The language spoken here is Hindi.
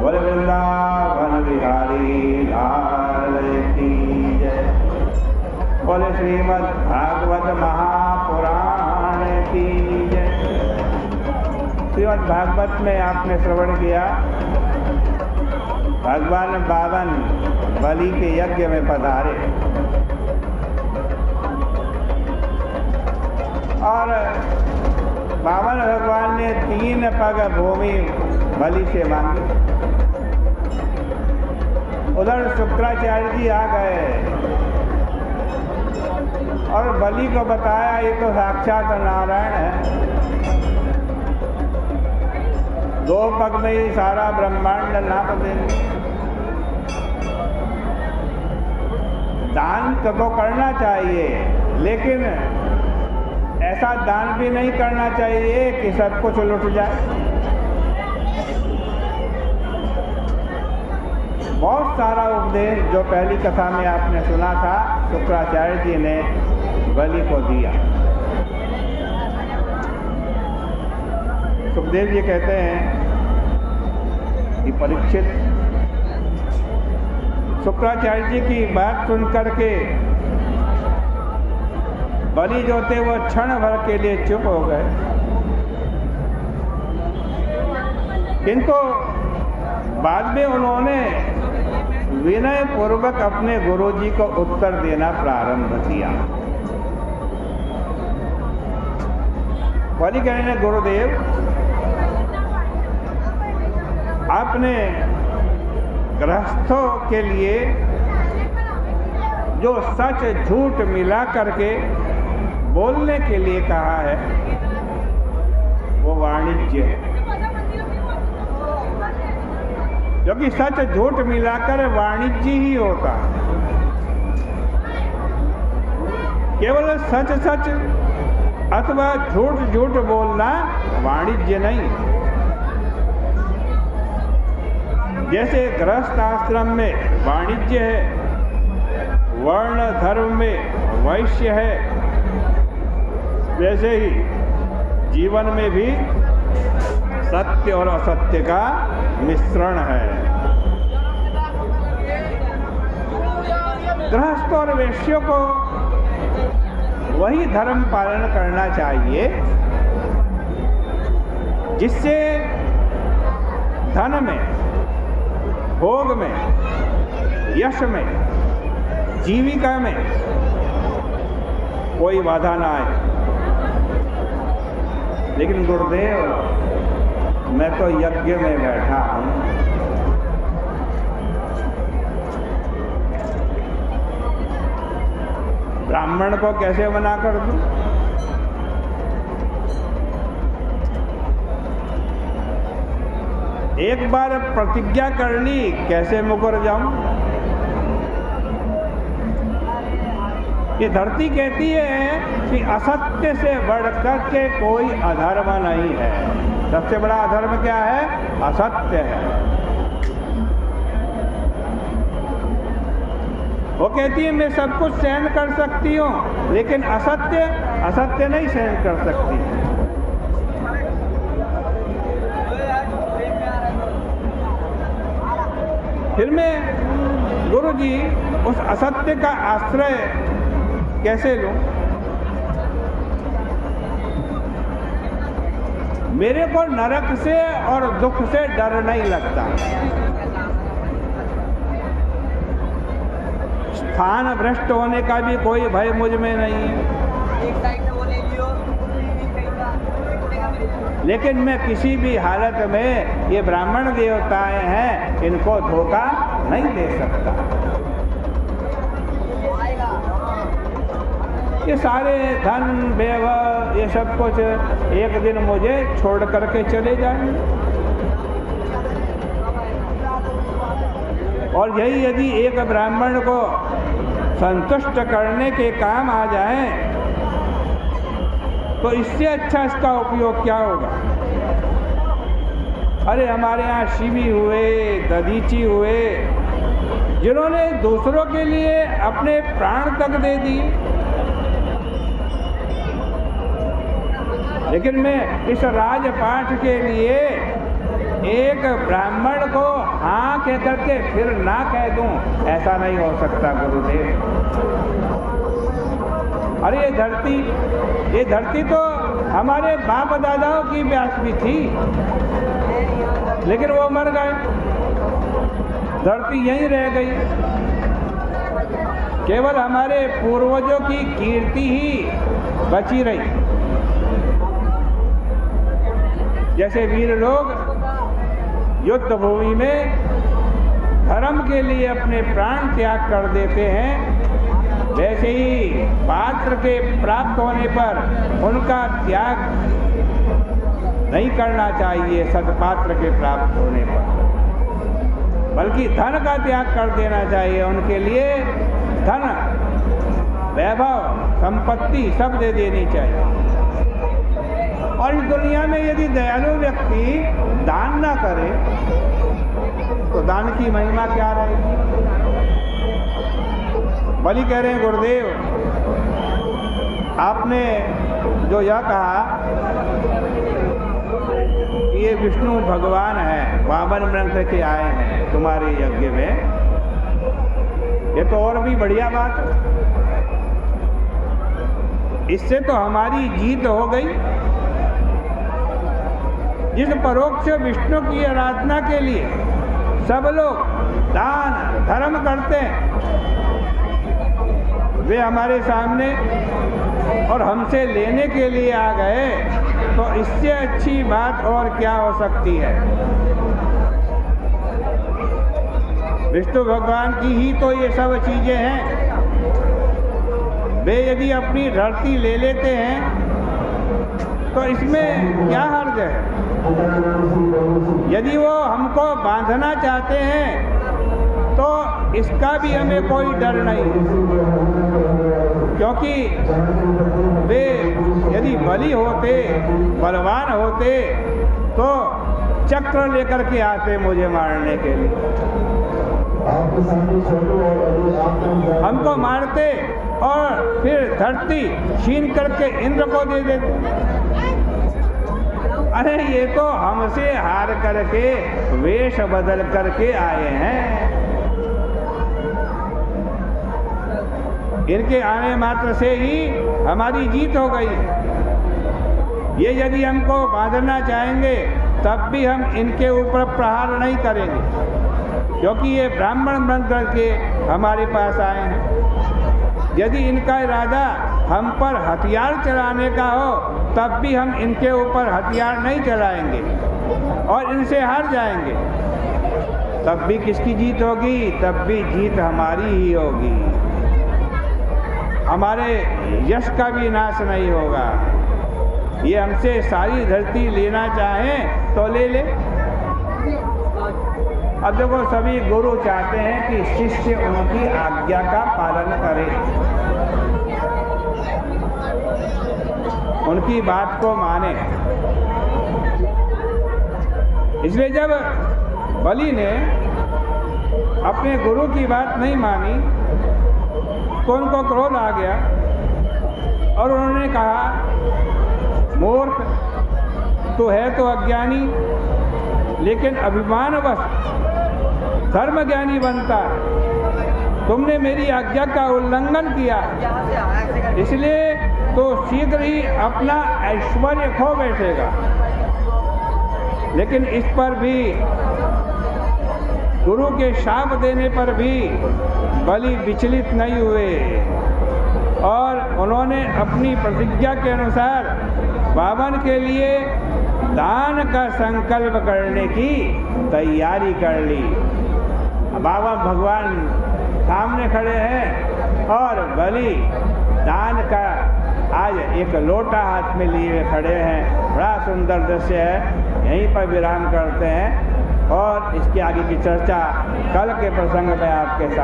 बोले वृंदावन बिहारी लाल की जय। बोले श्रीमद् भागवत महापुराण की जय। श्रीमद् भागवत में आपने श्रवण किया भगवान बावन बलि के यज्ञ में पधारे और बावन भगवान ने 3 पग भूमि बलि से मांगी। उधर शुक्राचार्य जी आ गए और बलि को बताया ये तो साक्षात नारायण है, 2 पग में ही सारा ब्रह्मांड नाप देंगे। दान तो करना चाहिए, लेकिन ऐसा दान भी नहीं करना चाहिए कि सब कुछ लुट जाए। बहुत सारा उपदेश जो पहली कथा में आपने सुना था, शुक्राचार्य जी ने बलि को दिया। सुखदेव जी कहते हैं कि परीक्षित, शुक्राचार्य जी की बात सुन करके बलि जो थे वो क्षण भर के लिए चुप हो गए, किंतु बाद में उन्होंने विनय पूर्वक अपने गुरुजी को उत्तर देना प्रारंभ किया। बलि कहने, गुरुदेव आपने गृहस्थों के लिए जो सच झूठ मिला करके बोलने के लिए कहा है वो वाणिज्य है, क्योंकि सच झूठ मिलाकर वाणिज्य ही होता है। केवल सच सच अथवा झूठ झूठ बोलना वाणिज्य नहीं। जैसे गृहस्थ आश्रम में वाणिज्य है, वर्ण धर्म में वैश्य है, वैसे ही जीवन में भी सत्य और असत्य का मिश्रण है। गृहस्थ और वैश्यों को वही धर्म पालन करना चाहिए जिससे धन में, भोग में, यश में, जीविका में कोई बाधा ना आए। लेकिन गुरुदेव, मैं तो यज्ञ में बैठा हूं, ब्राह्मण को कैसे मना कर दूं? एक बार प्रतिज्ञा कर ली, कैसे मुकर जाऊं? ये धरती कहती है कि असत्य से बढ़कर के कोई अधर्म नहीं है। सबसे बड़ा अधर्म क्या है? असत्य है। वो कहती है मैं सब कुछ सहन कर सकती हूँ, लेकिन असत्य नहीं सहन कर सकती। फिर मैं गुरुजी उस असत्य का आश्रय कैसे लूं? मेरे को नरक से और दुख से डर नहीं लगता। स्थान भ्रष्ट होने का भी कोई भय मुझ में नहीं है। लेकिन मैं किसी भी हालत में, ये ब्राह्मण देवताएं हैं, इनको धोखा नहीं दे सकता। ये सारे धन वैभव ये सब कुछ एक दिन मुझे छोड़ करके चले जाएंगे, और यही यदि एक ब्राह्मण को संतुष्ट करने के काम आ जाए तो इससे अच्छा इसका उपयोग क्या होगा? अरे हमारे यहाँ शिवी हुए, दधीची हुए, जिन्होंने दूसरों के लिए अपने प्राण तक दे दिए। लेकिन मैं इस राजपाठ के लिए एक ब्राह्मण को हाँ कह करके फिर ना कह दूं, ऐसा नहीं हो सकता गुरुदेव। अरे ये धरती तो हमारे बाप दादाओं की व्यास भी थी, लेकिन वो मर गए, धरती यहीं रह गई। केवल हमारे पूर्वजों की कीर्ति ही बची रही। जैसे वीर लोग युद्ध भूमि में धर्म के लिए अपने प्राण त्याग कर देते हैं, वैसे ही पात्र के प्राप्त होने पर उनका त्याग नहीं करना चाहिए। सदपात्र के प्राप्त होने पर बल्कि धन का त्याग कर देना चाहिए। उनके लिए धन, वैभव, संपत्ति सब दे देनी चाहिए। और इस दुनिया में यदि दयालु व्यक्ति दान ना करे तो दान की महिमा क्या रहेगी। बलि कह रहे हैं गुरुदेव, आपने जो यह कहा कि ये विष्णु भगवान है, वामन वृंग के आए हैं तुम्हारे यज्ञ में, ये तो और भी बढ़िया बात है। इससे तो हमारी जीत हो गई। जिस परोक्ष विष्णु की आराधना के लिए सब लोग दान धर्म करते हैं, वे हमारे सामने और हमसे लेने के लिए आ गए, तो इससे अच्छी बात और क्या हो सकती है। विष्णु भगवान की ही तो ये सब चीजें हैं। वे यदि अपनी धरती ले लेते हैं तो इसमें क्या हर्ज है। यदि वो हमको बांधना चाहते हैं तो इसका भी हमें कोई डर नहीं, क्योंकि वे यदि बलि होते, बलवान होते तो चक्र लेकर के आते मुझे मारने के लिए, हमको मारते और फिर धरती छीन करके इंद्र को दे देते। अरे ये तो हमसे हार करके वेश बदल करके आए हैं। इनके आने मात्र से ही हमारी जीत हो गई। ये यदि हमको बांधना चाहेंगे तब भी हम इनके ऊपर प्रहार नहीं करेंगे, क्योंकि ये ब्राह्मण बन करके हमारे पास आए हैं। यदि इनका इरादा हम पर हथियार चलाने का हो तब भी हम इनके ऊपर हथियार नहीं चलाएंगे और इनसे हार जाएंगे। तब भी किसकी जीत होगी? तब भी जीत हमारी ही होगी। हमारे यश का भी नाश नहीं होगा। ये हमसे सारी धरती लेना चाहें तो ले ले। अब देखो, सभी गुरु चाहते हैं कि शिष्य उनकी आज्ञा का पालन करे, उनकी बात को माने। इसलिए जब बलि ने अपने गुरु की बात नहीं मानी तो उनको क्रोध आ गया और उन्होंने कहा, मूर्ख, तू है तो अज्ञानी, लेकिन अभिमानवश धर्म ज्ञानी बनता है। तुमने मेरी आज्ञा का उल्लंघन किया, इसलिए तो शीघ्र ही अपना ऐश्वर्य खो बैठेगा। लेकिन इस पर भी, गुरु के शाप देने पर भी बलि विचलित नहीं हुए और उन्होंने अपनी प्रतिज्ञा के अनुसार वामन के लिए दान का संकल्प करने की तैयारी कर ली। बाबा भगवान सामने खड़े हैं और बलि दान का आज एक लोटा हाथ में लिए खड़े हैं। बड़ा सुंदर दृश्य है। यहीं पर विराम करते हैं और इसके आगे की चर्चा कल के प्रसंग में आपके साथ